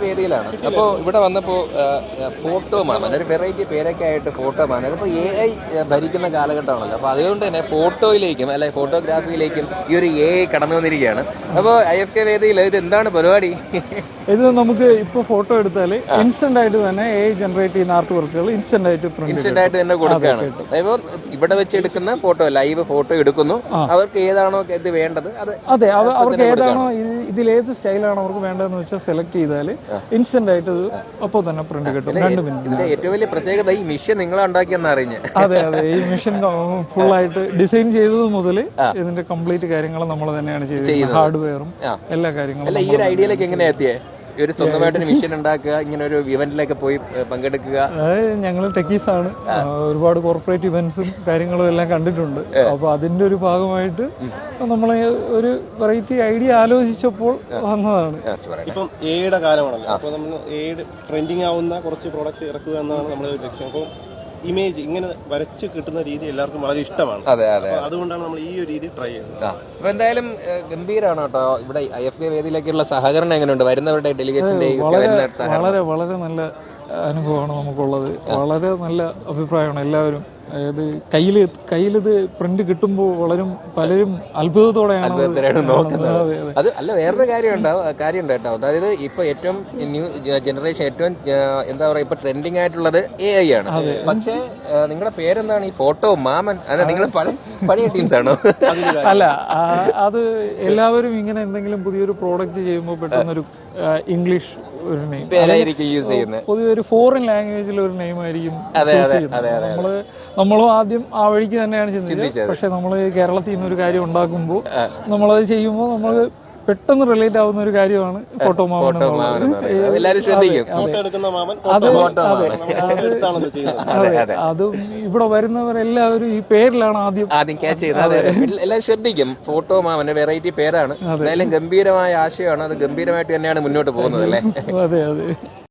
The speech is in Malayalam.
വേദിയിലാണ്. അപ്പോൾ ഇവിടെ വന്നപ്പോൾ ഫോട്ടോ മാമൻ ഒരു വെറൈറ്റി പേരൊക്കെ ആയിട്ട് ഫോട്ടോ മാമൻ അതിപ്പോൾ AI ഭരിക്കുന്ന കാലഘട്ടമാണല്ലോ. അപ്പോൾ അതുകൊണ്ട് തന്നെ ഫോട്ടോയിലേക്കും അല്ലെ ഫോട്ടോഗ്രാഫിയിലേക്കും ഈ ഒരു AI കടന്നു വന്നിരിക്കുകയാണ്. അപ്പോൾ IFK വേദിയിൽ ഇത് എന്താണ് പരിപാടി? ഇത് നമുക്ക് ഇപ്പോൾ ഫോട്ടോ എടുത്താൽ ഇൻസ്റ്റന്റ് ആയിട്ട് തന്നെ AI ജനറേറ്റ് ചെയ്യുന്ന ആർട്ട് വർക്കുകൾ ഇൻസ്റ്റന്റ് ആയിട്ട് തന്നെ കൊടുക്കുകയാണ്. അപ്പോൾ ഇവിടെ വെച്ച് എടുക്കുന്ന ഫോട്ടോ ലൈവ് ഫോട്ടോ എടുക്കുന്നു. അവർക്ക് ഏതാണോ ഇത് വേണ്ടത് അതെ അവർക്ക് ഏതാണോ ഇതിലേത് സ്റ്റൈലാണോ അവർക്ക് വേണ്ടതെന്ന് വെച്ചാൽ സെലക്ട് ചെയ്താൽ ഇൻസ്റ്റന്റ് ആയിട്ട് അപ്പോൾ തന്നെ പ്രിന്റ് കിട്ടും. 2 മിനിറ്റ്. ഇതിന്റെ ഏറ്റവും വലിയ പ്രത്യേകത ഈ മെഷീൻ നിങ്ങൾ ഉണ്ടാക്കിയെന്ന് അറിഞ്ഞ്. അതെ ഈ മെഷീൻ ഫുൾ ആയിട്ട് ഡിസൈൻ ചെയ്തത് മുതൽ ഇതിന്റെ കംപ്ലീറ്റ് കാര്യങ്ങൾ നമ്മൾ തന്നെയാണ് ചെയ്തത്. ഹാർഡ്വെയറും എല്ലാ കാര്യങ്ങളും. ഈ ഒരു ഐഡിയയിലേക്ക് എങ്ങനെയാ എത്തിയേ? ഒരു സ്വന്തമായിട്ട് മെഷീൻ ഉണ്ടാക്കുക, ഇങ്ങനെ ഒരു ഇവന്റിലേക്ക് പോയി പങ്കെടുക്കുക. ഞങ്ങൾ ടെക്കീസാണ്, ഒരുപാട് കോർപ്പറേറ്റ് ഇവന്റ്സും കാര്യങ്ങളും എല്ലാം കണ്ടിട്ടുണ്ട്. അപ്പൊ അതിന്റെ ഒരു ഭാഗമായിട്ട് നമ്മൾ ഒരു വെറൈറ്റി ഐഡിയ ആലോചിച്ചപ്പോൾ വന്നതാണ്. ഇപ്പം എയുടെ കാലമാണല്ലോ, അപ്പോൾ നമ്മൾ എയുടെ ട്രെൻഡിങ് ആവുന്ന കുറച്ച് പ്രോഡക്റ്റ് ഇറക്കുക എന്നാണ് നമ്മുടെ ലക്ഷ്യം. അപ്പോൾ ഇമേജ് ഇങ്ങനെ വരച്ച് കിട്ടുന്ന രീതി എല്ലാവർക്കും വളരെ ഇഷ്ടമാണ്. അതുകൊണ്ടാണ് നമ്മൾ ഈ ഒരു രീതി ട്രൈ ചെയ്യുന്നത്. അപ്പൊ എന്തായാലും ഗംഭീരമാണ് കേട്ടോ. ഇവിടെ IFK വേദിയിലേക്കുള്ള സഹകരണം എങ്ങനെയുണ്ട്? വരുന്നവരുടെ ഡെലിഗേഷന്റെ വളരെ വളരെ നല്ല അനുഭവമാണ് നമുക്കുള്ളത്. വളരെ നല്ല അഭിപ്രായമാണ് എല്ലാവരും. അതായത് കയ്യിലിത് പ്രിന്റ് കിട്ടുമ്പോൾ പലരും അത്ഭുതത്തോടെയാണ് നോക്കുന്നത്. അത് അല്ല, വേറൊരു കാര്യമുണ്ട് കേട്ടോ. അതായത് ഇപ്പൊ ഏറ്റവും ന്യൂ ജനറേഷൻ ഏറ്റവും എന്താ പറയാ ഇപ്പൊ ട്രെൻഡിങ് ആയിട്ടുള്ളത് AI ആണ്. പക്ഷേ നിങ്ങളുടെ പേരെന്താണ്? ഈ ഫോട്ടോ മാമൻ. അതെ, നിങ്ങൾ പഴയ ടീംസ് ആണോ? അല്ല, അത് എല്ലാവരും ഇങ്ങനെ എന്തെങ്കിലും പുതിയൊരു പ്രോഡക്റ്റ് ചെയ്യുമ്പോൾ പെട്ടെന്നൊരു ഇംഗ്ലീഷ് ഒരു നെയിം പേരായിരിക്കും യൂസ് ചെയ്യുന്നത്. പൊതുവെ ഒരു ഫോറിൻ ലാംഗ്വേജിൽ ഒരു നെയിം ആയിരിക്കും. നമ്മളും ആദ്യം ആ വഴിക്ക് തന്നെയാണ് ചിന്തിച്ചത്. പക്ഷെ നമ്മൾ കേരളത്തിൽ നിന്ന് ഒരു കാര്യം ഉണ്ടാക്കുമ്പോൾ നമ്മളത് ചെയ്യുമ്പോൾ നമുക്ക് പെട്ടെന്ന് റിലേറ്റ് ആവുന്ന ഒരു കാര്യമാണ് ഫോട്ടോ മാമൻ. അതും ഇവിടെ വരുന്നവരെല്ലാവരും ഈ പേരിലാണ് ആദ്യം ക്യാച്ച് ചെയ്യുന്നത്. എല്ലാവരും ശ്രദ്ധിക്കും. ഫോട്ടോ മാമൻ വെറൈറ്റി പേരാണ്. എന്തായാലും ഗംഭീരമായ ആശയമാണ്. അത് ഗംഭീരമായിട്ട് തന്നെയാണ് മുന്നോട്ട് പോകുന്നത് അല്ലേ? അതെ.